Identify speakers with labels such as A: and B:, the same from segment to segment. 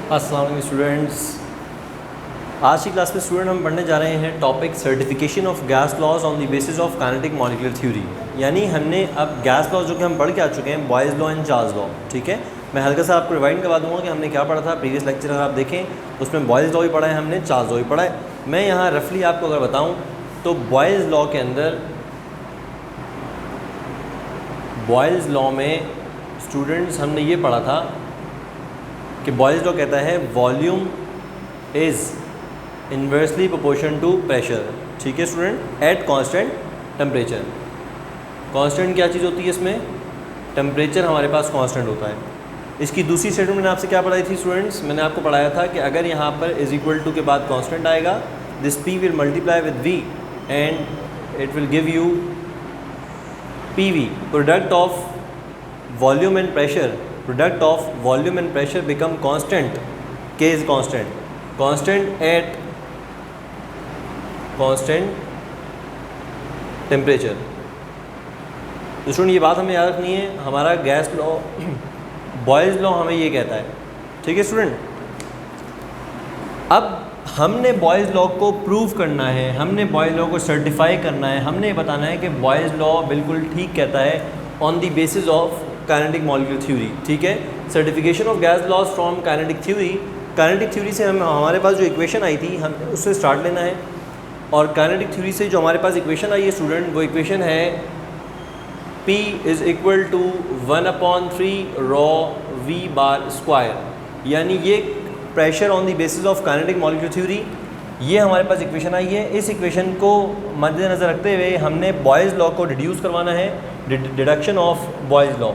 A: अस्सलाम वालेकुम स्टूडेंट्स। आज की क्लास में स्टूडेंट हम पढ़ने जा रहे हैं topic certification of gas laws on the basis of kinetic molecular theory. यानी हमने अब गैस लॉज जो कि हम पढ़ के आ चुके हैं, boys law and Charles law. ठीक है, मैं हल्का सा आपको रिवाइंड करवा दूंगा कि हमने क्या पढ़ा था। प्रीवियस लेक्चर अगर आप देखें उसमें बॉयज़ लॉ भी पढ़ा है हमने, चार्ल्स लॉ भी पढ़ा है। मैं यहाँ रफली आपको अगर बताऊँ तो बॉयज़ लॉ के अंदर, बॉयज़ लॉ में स्टूडेंट्स हमने ये पढ़ा था कि बॉयज़ लॉ कहता है volume is inversely proportion to pressure. ठीक है student, at constant temperature. Constant क्या चीज़ होती है इसमें? टेम्परेचर हमारे पास कांस्टेंट होता है। इसकी दूसरी स्टेटमेंट मैंने आपसे क्या पढ़ाई थी स्टूडेंट्स? मैंने आपको पढ़ाया था कि अगर यहाँ पर इज इक्वल टू के बाद कांस्टेंट आएगा, this P will multiply with V and it will give you P V, product of volume and pressure. Product of volume and pressure become constant. K is constant. Constant at constant temperature. तो student ये बात हमें याद रखनी है, हमारा gas law, boys law हमें ये कहता है। ठीक है स्टूडेंट, अब हमने बॉयज़ लॉ को प्रूव करना है, हमने बॉयज़ लॉ को सर्टिफाई करना है, हमने बताना है कि बॉयज़ लॉ बिल्कुल ठीक कहता है on the basis of kinetic molecular theory. ठीक है, certification of gas laws from kinetic theory. Kinetic theory से हमारे पास जो इक्वेशन आई थी हम उससे स्टार्ट लेना है, और काइनेटिक थ्योरी से जो हमारे पास इक्वेशन आई है स्टूडेंट, वो इक्वेशन है P is equal to 1/3 rho V bar square. यानी ये pressure on the basis of kinetic molecular theory, ये हमारे पास इक्वेशन आई है। इस इक्वेशन को मद्देनज़र रखते हुए हमने बॉयज़ लॉ को डिड्यूस करवाना है, डिडक्शन ऑफ बॉयज़ लॉ।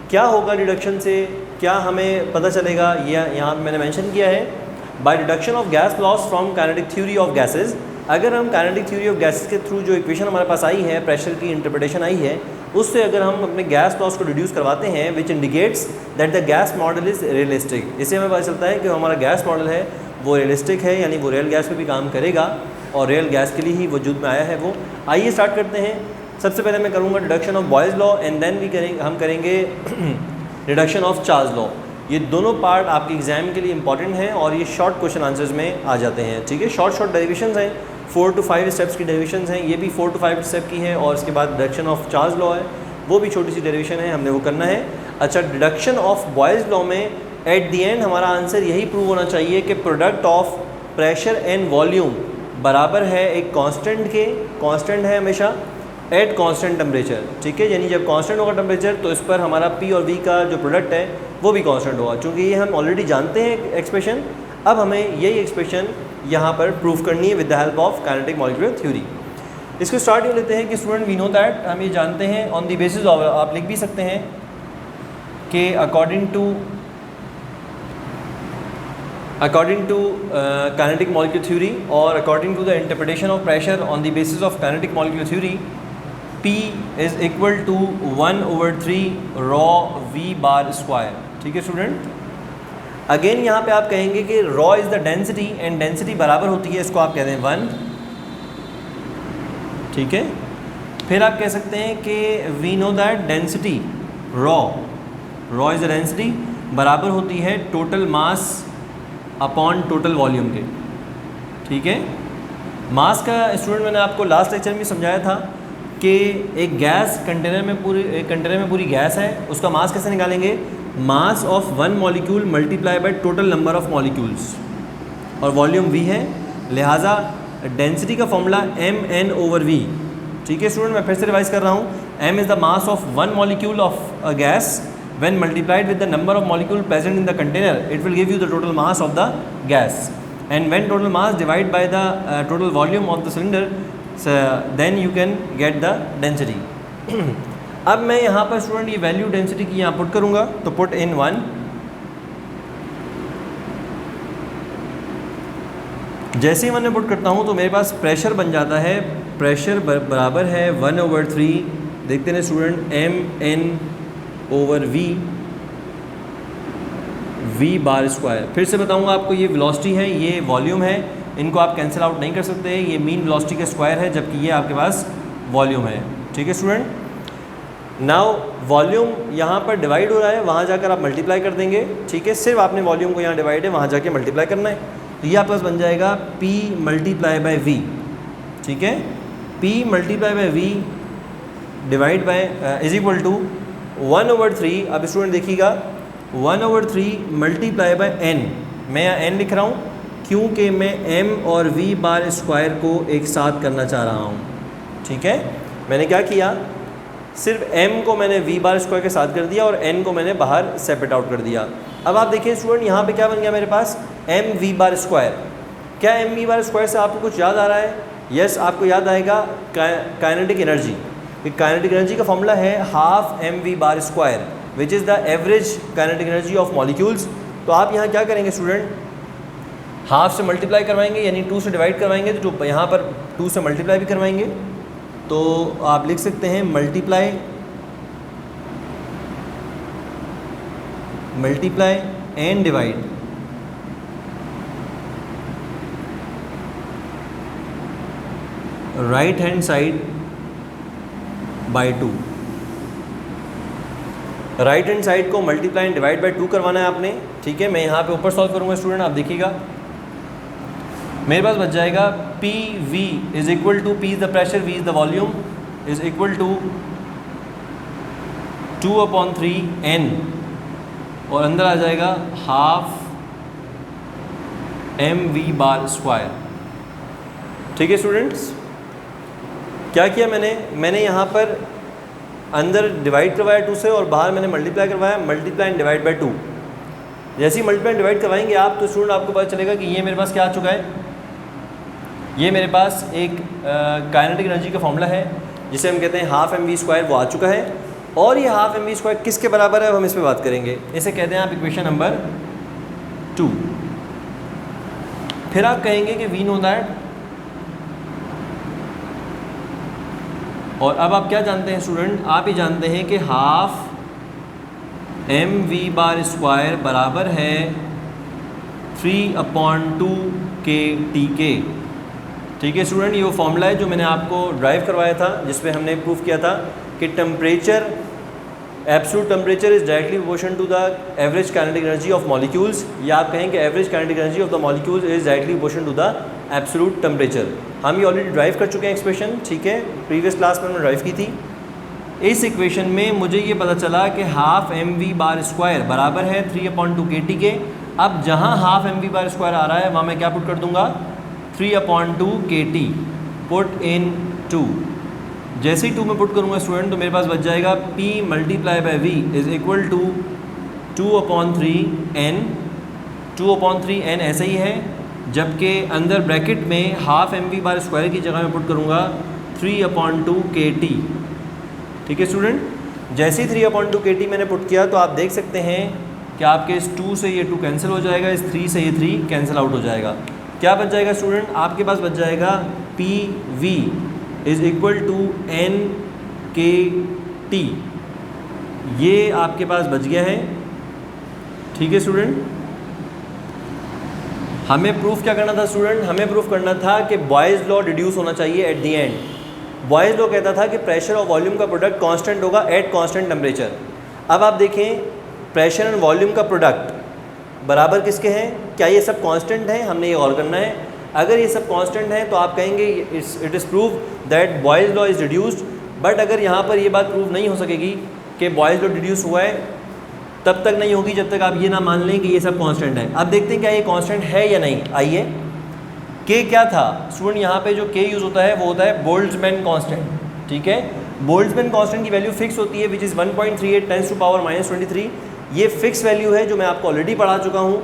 A: क्या होगा डिडक्शन से, क्या हमें पता चलेगा? ये यहाँ मैंने मेंशन किया है, by deduction of gas laws from kinetic theory of gases. अगर हम काइनेटिक थ्योरी ऑफ गैसेस के थ्रू जो इक्वेशन हमारे पास आई है, प्रेशर की इंटरप्रिटेशन आई है, उससे अगर हम अपने गैस लॉस को रिड्यूस करवाते हैं, which indicates that the gas model is realistic. इससे हमें पता चलता है कि हमारा गैस मॉडल है वो रियलिस्टिक है, यानी वो रियल गैस पे भी काम करेगा और रियल गैस के लिए ही वजूद में आया है वो। आइए स्टार्ट करते हैं। सबसे पहले मैं करूँगा deduction of Boyle's law and then हम करेंगे डिडक्शन ऑफ चार्ल्स लॉ। ये दोनों पार्ट आपके एग्जाम के लिए इंपॉर्टेंट हैं और ये शॉर्ट क्वेश्चन आंसर्स में आ जाते हैं। ठीक है, शॉर्ट डेरिवेशंस हैं, 4 to 5 स्टेप्स की डेरिवेशंस हैं, ये भी 4 to 5 स्टेप की है, और इसके बाद डिडक्शन ऑफ चार्ल्स लॉ है, वो भी छोटी सी डेरिवेशन है, हमने वो करना है। अच्छा, डिडक्शन ऑफ बॉयज़ लॉ में एट दी एंड हमारा आंसर यही प्रूव होना चाहिए कि product of pressure and volume बराबर है एक कांस्टेंट के, कांस्टेंट है हमेशा एट कांस्टेंट टेम्परेचर। ठीक है, यानी जब कांस्टेंट होगा टेम्परेचर तो इस पर हमारा पी और वी का जो प्रोडक्ट है वो भी कांस्टेंट होगा। चूँकि ये हम ऑलरेडी जानते हैं एक्सप्रेशन, अब हमें यही एक्सप्रेशन यहाँ पर प्रूव करनी है with the help of kinetic molecular theory. इसको स्टार्ट कर लेते हैं कि स्टूडेंट वी नो दैट, हम ये जानते हैं ऑन द बेसिस ऑफ, आप लिख भी सकते हैं कि according to kinetic molecular theory और according to the interpretation of pressure on the basis of kinetic molecular theory, P is equal to 1/3 rho V bar square. ठीक है स्टूडेंट, अगेन यहाँ पे आप कहेंगे कि rho is the density and density बराबर होती है, इसको आप कहते हैं 1। ठीक है, फिर आप कह सकते हैं कि we know that density rho is the density बराबर होती है total mass upon total volume के। ठीक है, मास का स्टूडेंट मैंने आपको लास्ट लेक्चर में समझाया था कि एक गैस कंटेनर में पूरी गैस है, उसका मास कैसे निकालेंगे? Mass of one molecule multiply by total number of molecules, और वॉल्यूम V है, लिहाजा डेंसिटी का फॉर्मूला mn/v। ठीक है स्टूडेंट, मैं फिर से रिवाइज कर रहा हूँ, m is the mass of one molecule of a gas when multiplied with the number of molecule present in the container, it will give you the total mass of the gas, and when total mass divided by the total volume of the cylinder, then you can get the density। अब मैं यहाँ पर student ये value density की यहाँ put करूँगा, तो put in 1। जैसे ही मैंने पुट करता हूँ तो मेरे पास प्रेशर बन जाता है, प्रेशर बराबर है 1/3, देखते हैं student, mn/v V bar square. फिर से बताऊंगा आपको, ये वेलोसिटी है, ये वॉल्यूम है, इनको आप कैंसिल आउट नहीं कर सकते, ये मीन वेलोसिटी का स्क्वायर है, जबकि ये आपके पास वॉल्यूम है। ठीक है स्टूडेंट, नाउ वॉल्यूम यहाँ पर डिवाइड हो रहा है, वहाँ जाकर आप मल्टीप्लाई कर देंगे, ठीक है। सिर्फ आपने वॉल्यूम को यहाँ डिवाइड है, वहाँ जाके मल्टीप्लाई करना है। तो ये आपके पास बन जाएगा P मल्टीप्लाई बाय V, ठीक है। P multiply by V divide by is equal to 1/3। अब स्टूडेंट देखिएगा 1/3 मल्टीप्लाई बाय n। मैं यहाँ n लिख रहा हूँ क्योंकि मैं m और v बार स्क्वायर को एक साथ करना चाह रहा हूँ, ठीक है। मैंने क्या किया, सिर्फ m को मैंने v बार स्क्वायर के साथ कर दिया और n को मैंने बाहर सेपरेट आउट कर दिया। अब आप देखिए स्टूडेंट यहाँ पे क्या बन गया मेरे पास, m v बार स्क्वायर। क्या m v बार स्क्वायर से आपको कुछ याद आ रहा है? यस, आपको याद आएगा काइनेटिक एनर्जी। काइनेटिक एनर्जी का फॉर्मूला है half mv bar square which is the average kinetic energy of molecules. तो आप यहाँ क्या करेंगे स्टूडेंट, हाफ से मल्टीप्लाई करवाएंगे, यानी 2 से डिवाइड करवाएंगे, तो यहाँ पर 2 से मल्टीप्लाई भी करवाएंगे। तो आप लिख सकते हैं multiply and divide. Right hand side by 2। Right hand side को मल्टीप्लाई एंड डिवाइड बाय 2 करवाना है आपने, ठीक है। मैं यहाँ पे ऊपर सॉल्व करूँगा स्टूडेंट, आप देखिएगा मेरे पास बच जाएगा P V is equal to, P is the pressure, V is the volume, is equal to 2/3 n, और अंदर आ जाएगा हाफ mv बार स्क्वायर, ठीक है स्टूडेंट्स। क्या किया मैंने यहाँ पर अंदर डिवाइड करवाया 2 से और बाहर मैंने मल्टीप्लाई करवाया, मल्टीप्लाई एंड डिवाइड बाय 2। जैसे ही मल्टीप्लाई एंड डिवाइड करवाएंगे आप तो स्टूडेंट आपको पता चलेगा कि ये मेरे पास क्या आ चुका है, ये मेरे पास एक काइनेटिक एनर्जी का फॉर्मूला है जिसे हम कहते हैं हाफ mv स्क्वायर, वो आ चुका है। और ये हाफ mv स्क्वायर किसके बराबर है, अब हम इस पर बात करेंगे। इसे कहते हैं आप इक्वेशन नंबर 2। फिर आप कहेंगे कि वी नो दैट, और अब आप क्या जानते हैं स्टूडेंट, आप ही जानते हैं कि हाफ mv बार स्क्वायर बराबर है 3/2 kT के, ठीक है स्टूडेंट। ये वो फॉर्मूला है जो मैंने आपको ड्राइव करवाया था, जिसमें हमने प्रूव किया था कि temperature, absolute temperature is directly proportional to the average kinetic energy of molecules, या आप कहें कि average kinetic energy of the molecules is directly proportional to the absolute temperature. हम ये ऑलरेडी ड्राइव कर चुके हैं एक्सप्रेशन, ठीक है, प्रीवियस क्लास में हमने ड्राइव की थी। इस इक्वेशन में मुझे ये पता चला कि हाफ mv बार स्क्वायर बराबर है 3/2 kT के। अब जहाँ हाफ mv बार स्क्वायर आ रहा है वहाँ मैं क्या पुट कर दूँगा, 3/2 kT पुट इन 2। जैसे ही 2 में पुट करूँगा स्टूडेंट तो मेरे पास बच जाएगा P multiply by V is equal to 2/3 n। 2/3 n ऐसे ही है, जबकि अंदर ब्रैकेट में हाफ mv बार स्क्वायर की जगह में पुट करूँगा 3/2 kT, ठीक है स्टूडेंट। जैसे ही 3/2 kT मैंने पुट किया तो आप देख सकते हैं कि आपके इस 2 से ये 2 कैंसिल हो जाएगा, इस 3 से ये 3 कैंसिल आउट हो जाएगा। क्या बच जाएगा स्टूडेंट, आपके पास बच जाएगा P V is equal to n kT। ये आपके पास बच गया है, ठीक है स्टूडेंट। हमें प्रूफ क्या करना था स्टूडेंट, हमें प्रूफ करना था कि बॉयज़ लॉ डिड्यूस होना चाहिए at the and. Boys law कहता था कि प्रेशर और वॉल्यूम का प्रोडक्ट कांस्टेंट होगा एट कांस्टेंट टेम्परेचर। अब आप देखें प्रेशर एंड वॉल्यूम का प्रोडक्ट बराबर किसके हैं, क्या ये सब कांस्टेंट हैं, हमने ये गौर करना है। अगर ये सब कांस्टेंट हैं तो आप कहेंगे it is prove that boys law is deduced. But अगर यहाँ पर ये बात प्रूव नहीं हो सकेगी कि बॉयज़ लॉ डिड्यूस हुआ है, तब तक नहीं होगी जब तक आप ये ना मान लें कि ये सब कांस्टेंट है। अब देखते हैं क्या ये कांस्टेंट है या नहीं। आइए, के क्या था स्टूडेंट, यहाँ पे जो के यूज़ होता है वो होता है बोल्ट्जमैन कांस्टेंट, ठीक है। बोल्ट्जमैन कांस्टेंट की वैल्यू फिक्स होती है विच इज़ 1.38 × 10⁻⁻23। ये फिक्स वैल्यू है जो मैं आपको ऑलरेडी पढ़ा चुका हूँ,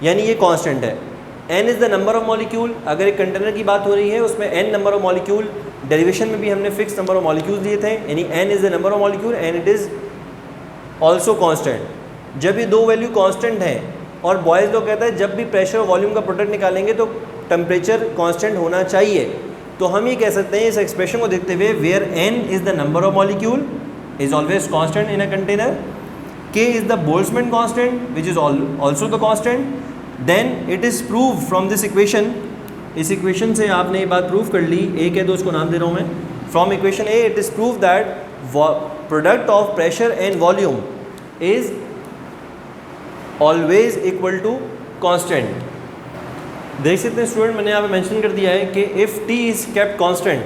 A: यानी ये कांस्टेंट है। n is the number of molecule, अगर एक कंटेनर की बात हो रही है उसमें n number of molecule, derivation में भी हमने फिक्स नंबर ऑफ मॉलिक्यूल लिए थे, यानी n is the number of molecule and it is also constant. जब ये दो वैल्यू कांस्टेंट हैं और बॉयज़ लॉ कहता है जब भी प्रेशर और वॉल्यूम का प्रोडक्ट निकालेंगे तो टेम्परेचर कांस्टेंट होना चाहिए, तो हम ये कह सकते हैं इस एक्सप्रेशन को देखते हुए where n is the number of molecule is always constant in a container, k is the Boltzmann constant which is also the constant, then it is proved from this equation। इस equation से आपने ये बात prove कर ली, a कह दो उसको नाम दे रहा हूँ मैं। From equation a it is proved that product of pressure and volume is always equal to constant. देख सकते हैं स्टूडेंट, मैंने यहाँ पे मेंशन कर दिया है कि if T is kept constant,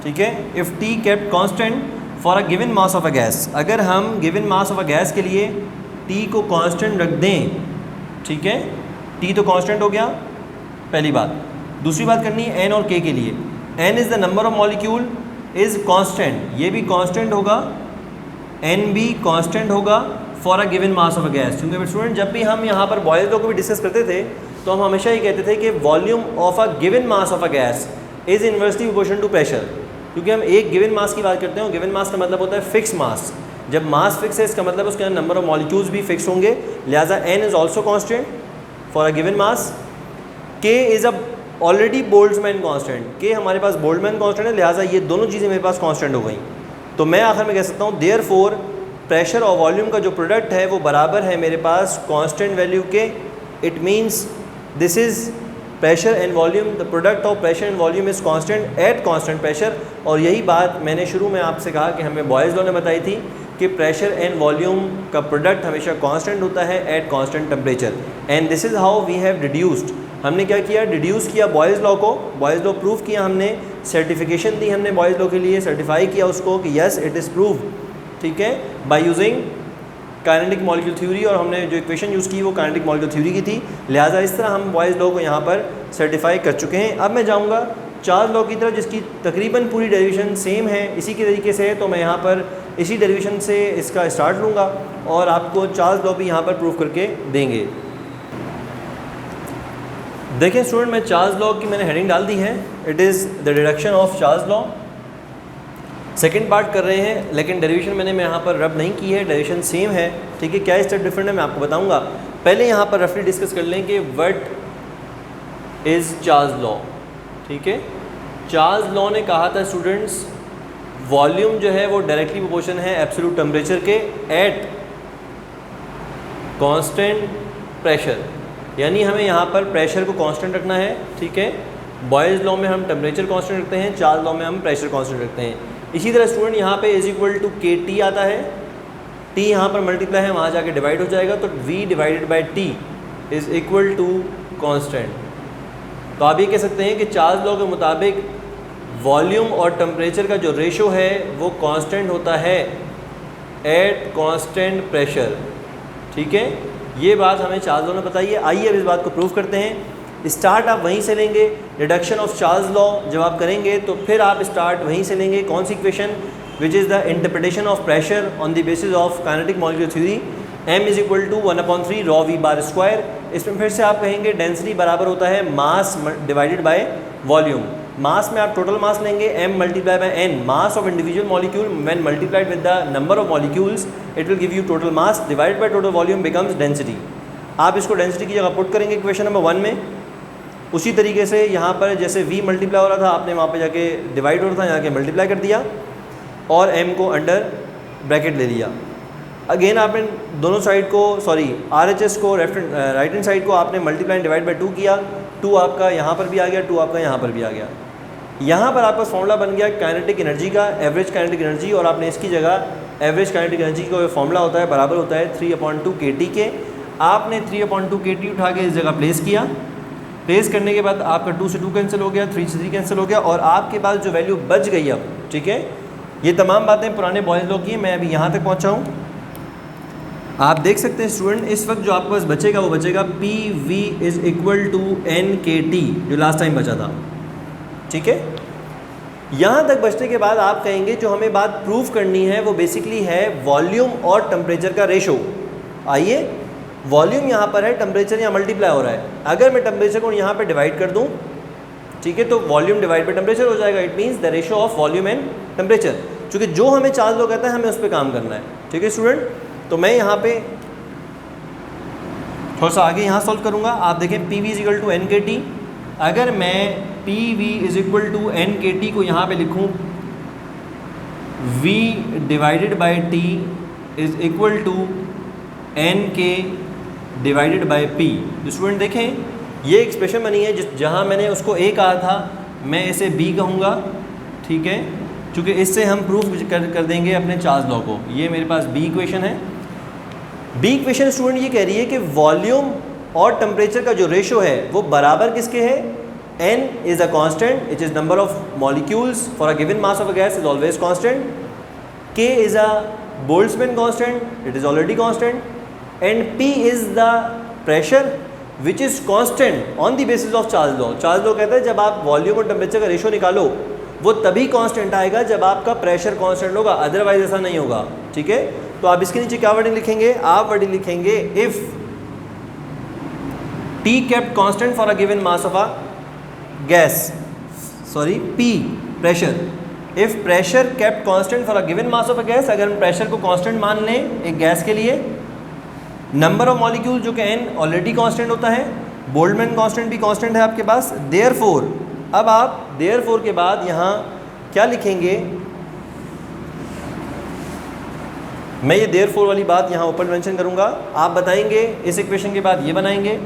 A: ठीक है, if T kept constant for a given mass of a gas, अगर हम given mass of a gas के लिए टी को कांस्टेंट रख दें, ठीक है, टी तो कांस्टेंट हो गया पहली बात। दूसरी बात करनी है एन और के के लिए, n is the number of molecule is constant, ये भी कांस्टेंट होगा, एन भी कांस्टेंट होगा for a given mass of a gas. क्योंकि स्टूडेंट जब भी हम यहाँ पर बॉयल्स लॉ को भी डिस्कस करते थे तो हम हमेशा ये कहते थे कि volume of a given mass of a gas is inversely proportional to pressure, क्योंकि हम एक गिवन मास की बात करते हैं। गिवन मास का मतलब होता है फिक्स मास। जब मास फिक्स है इसका मतलब उसके अंदर नंबर ऑफ मॉलिक्यूल्स भी फिक्स होंगे, लिहाजा N is also constant for a given mass. K is a already Boltzmann constant, के हमारे पास बोल्ट्जमैन कांस्टेंट है, लिहाजा ये दोनों चीज़ें मेरे पास कांस्टेंट हो गई। तो मैं आखिर में कह सकता हूँ देयरफॉर प्रेशर और वॉल्यूम का जो प्रोडक्ट है वो बराबर है मेरे पास कांस्टेंट वैल्यू के। It means this is pressure and volume, the product of pressure and volume is constant at constant pressure. और यही बात मैंने शुरू में आपसे कहा कि हमें बॉयल्स लॉ ने बताई थी कि प्रेशर एंड वॉल्यूम का प्रोडक्ट हमेशा कांस्टेंट होता है at constant temperature. And this is how we have deduced, हमने क्या किया, डिड्यूस किया बॉयल्स लॉ को, बॉयल्स लॉ प्रूव किया हमने, सर्टिफिकेशन दी हमने बॉयल्स लॉ के लिए, सर्टिफाई किया उसको कि यस इट इज़ प्रूव, ठीक है, by using kinetic molecule theory. और हमने जो इक्वेशन यूज़ की वो काइनेटिक मॉलिक्यूल थ्योरी की थी, लिहाजा इस तरह हम बॉयल्स लॉ को यहाँ पर सर्टिफाई कर चुके हैं। अब मैं जाऊँगा चार्ल्स लॉ की तरफ, जिसकी तकरीबन पूरी डेरिवेशन सेम है, इसी के तरीके से है। तो मैं यहाँ पर इसी डेरिवेशन से इसका स्टार्ट लूँगा और आपको चार्ल्स लॉ भी यहाँ पर प्रूव करके देंगे। देखें स्टूडेंट, मैं चार्ल्स लॉ की मैंने हेडिंग डाल दी है, it is the deduction of Charles law. Second part कर रहे हैं, लेकिन डेरिवेशन मैंने यहाँ पर रब नहीं की है, डेरिवेशन सेम है, ठीक है। क्या स्टेप डिफरेंट है मैं आपको बताऊँगा। पहले यहाँ पर रफली डिस्कस कर लें कि व्हाट इज़ चार्ल्स लॉ, ठीक है। चार्ल्स लॉ ने कहा था स्टूडेंट्स, वॉल्यूम जो है वो डायरेक्टली प्रोपोर्शन है एब्सोल्यूट टेम्परेचर के एट कांस्टेंट प्रेशर, यानी हमें यहाँ पर प्रेशर को कांस्टेंट रखना है, ठीक है। बॉयल्स लॉ में हम टेम्परेचर कांस्टेंट रखते हैं, चार्ल्स लॉ में हम प्रेशर कांस्टेंट रखते हैं। इसी तरह स्टूडेंट यहाँ पे इज इक्वल टू के टी आता है, टी यहाँ पर मल्टीप्लाई है, वहाँ जाके डिवाइड हो जाएगा, तो v divided by T is equal to constant. तो आप ये कह सकते हैं कि चार्ल्स लॉ के मुताबिक वॉल्यूम और टेम्परेचर का जो रेशो है वो कांस्टेंट होता है एट कांस्टेंट प्रेशर, ठीक है। ये बात हमें चार्ल्स लॉ ने बताई है। आइए अब इस बात को प्रूव करते हैं। स्टार्ट आप वहीं से लेंगे, रिडक्शन ऑफ चार्ल्स लॉ जब आप करेंगे तो फिर आप स्टार्ट वहीं से लेंगे। कौन सी equation, which is the interpretation of pressure on the basis of kinetic molecule theory, m is equal to 1/3 rho v bar square. इसमें फिर से आप कहेंगे डेंसिटी बराबर होता है mass divided by volume. Mass में आप टोटल मास लेंगे, m multiply by n, mass of individual molecule when multiplied with the number of molecules it will give you total mass divided by total volume becomes density. आप इसको density की जगह put करेंगे equation number 1 में। उसी तरीके से यहाँ पर जैसे v मल्टीप्लाई हो रहा था, आपने वहाँ पे जाके डिवाइड हो रहा था, यहाँ के मल्टीप्लाई कर दिया और m को अंडर ब्रैकेट ले लिया। अगेन आपने दोनों साइड को, सॉरी RHS को राइट हैंड साइड को आपने मल्टीप्लाई डिवाइड बाई 2 किया, 2 आपका यहाँ पर भी आ गया, 2 आपका यहाँ पर भी आ गया। यहाँ पर आपका फॉर्मूला बन गया काइनेटिक एनर्जी का, एवरेज काइनेटिक एनर्जी, और आपने इसकी जगह एवरेज काइनेटिक एनर्जी का जो फॉर्मूला होता है बराबर होता है 3/2 kT के। आपने 3/2 kT उठा के इस जगह प्लेस किया। प्लेस करने के बाद आपका 2 से 2 कैंसिल हो गया, 3 से 3 कैंसिल हो गया, और आपके पास जो वैल्यू बच गई अब, ठीक है। ये तमाम बातें पुराने बॉयल्स लॉ की हैं, मैं अभी यहाँ तक पहुँचा हूँ। आप देख सकते हैं स्टूडेंट, इस वक्त जो आपके पास बचेगा वो बचेगा PV is equal to NKT, जो लास्ट टाइम बचा था, ठीक है। यहाँ तक बचने के बाद आप कहेंगे जो हमें बात प्रूव करनी है वो बेसिकली है वॉल्यूम और टेम्परेचर का रेशो। आइए, वॉल्यूम यहाँ पर है, टेम्परेचर यहाँ मल्टीप्लाई हो रहा है। अगर मैं टेम्परेचर को यहाँ पे डिवाइड कर दूँ, ठीक है, तो वॉल्यूम डिवाइड बाई टेम्परेचर हो जाएगा। It means the ratio of volume and temperature, क्योंकि जो हमें चार्ल्स लॉ कहता है हमें उस पर काम करना है, ठीक है स्टूडेंट। तो मैं यहाँ पे थोड़ा सा आगे यहाँ सॉल्व करूँगा। आप देखें PV is equal to NKT। अगर मैं PV is equal to NKT को यहाँ पे लिखूँ, V divided by T is equal to NK divided by P। तो स्टूडेंट देखें ये एक्सप्रेशन बनी है जहाँ मैंने उसको A कहा था मैं इसे B कहूँगा, ठीक है, क्योंकि इससे हम प्रूफ कर देंगे अपने चार्ल्स लॉ को। ये मेरे पास बी इक्वेशन है। बी इक्वेशन स्टूडेंट ये कह रही है कि वॉल्यूम और टेम्परेचर का जो रेशो है वो बराबर किसके है, n is a constant, which is number of molecules for a given mass of a gas is always constant, k is a Boltzmann constant, it is already constant, and p is the pressure which is constant on the basis of Charles law. Charles law कहता है जब आप volume और temperature का ratio निकालो वो तभी constant आएगा जब आपका प्रेशर कांस्टेंट होगा, अदरवाइज ऐसा नहीं होगा। ठीक है, तो आप इसके नीचे क्या वर्डिंग लिखेंगे, आप वर्डिंग लिखेंगे if T kept constant for a given mass of a gas, sorry P pressure, if pressure kept constant for a given mass of a gas, अगर हम प्रेशर को कांस्टेंट मान लें एक गैस के लिए, नंबर ऑफ मॉलिक्यूल जो कि n ऑलरेडी कांस्टेंट होता है, बोल्ट्जमैन कांस्टेंट भी कांस्टेंट है आपके पास, देयरफॉर, अब आप देयरफॉर के बाद यहाँ क्या लिखेंगे, मैं ये देयरफॉर वाली बात यहाँ ऊपर मेंशन करूँगा, आप बताएंगे इस इक्वेशन के बाद ये बनाएंगे,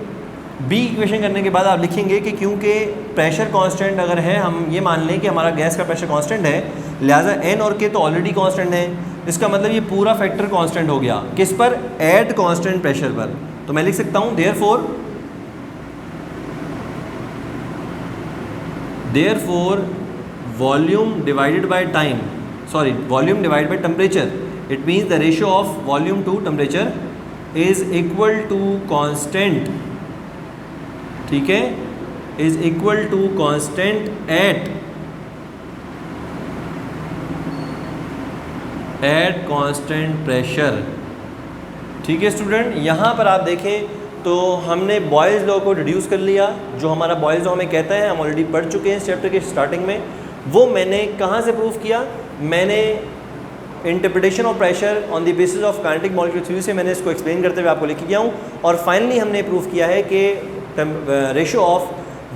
A: बी इक्वेशन करने के बाद आप लिखेंगे कि क्योंकि प्रेशर कांस्टेंट अगर है, हम ये मान लें कि हमारा गैस का प्रेशर कांस्टेंट है, लिहाजा एन और के तो ऑलरेडी कांस्टेंट है, इसका मतलब ये पूरा फैक्टर कांस्टेंट हो गया किस पर, एट कांस्टेंट प्रेशर पर। तो मैं लिख सकता हूँ therefore volume divided by time, sorry volume divided by temperature, it means the ratio of volume to temperature is equal to constant, ठीक है, is equal to constant at constant pressure. ठीक है स्टूडेंट, यहाँ पर आप देखें तो हमने बॉयल्स लॉ को रिड्यूस कर लिया, जो हमारा बॉयल्स लॉ हमें कहता है, हम ऑलरेडी पढ़ चुके हैं इस चैप्टर के स्टार्टिंग में, वो मैंने कहाँ से प्रूफ किया, मैंने interpretation of pressure on the basis of kinetic molecular theory से मैंने इसको एक्सप्लेन करते हुए आपको लेके गया हूँ, और फाइनली हमने प्रूफ किया है कि ratio of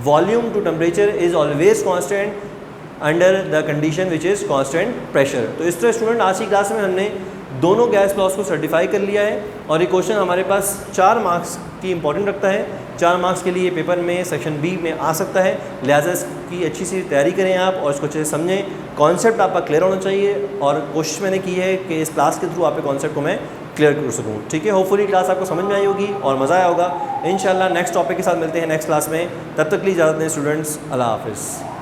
A: volume to temperature is always constant under the condition which is constant pressure. तो इस तरह स्टूडेंट आज की क्लास में हमने दोनों गैस लॉस को सर्टिफाई कर लिया है, और ये क्वेश्चन हमारे पास 4 मार्क्स की इंपॉर्टेंट रखता है, 4 मार्क्स के लिए पेपर में सेक्शन बी में आ सकता है, लिहाजा इसकी अच्छी सी तैयारी करें आप और इसको अच्छे से समझें, कॉन्सेप्ट आपका क्लियर होना चाहिए, और कोशिश मैंने की है कि इस क्लास के थ्रू आपके कॉन्सेप्ट को मैं क्लियर कर सकूँ। ठीक है, होपफुली क्लास आपको समझ में आई होगी और मज़ा आया होगा। इंशाल्लाह नेक्स्ट टॉपिक के साथ मिलते हैं नेक्स्ट क्लास में, तब तक के लिए इजाज़त दें स्टूडेंट्स, अल्लाह हाफ़िज़।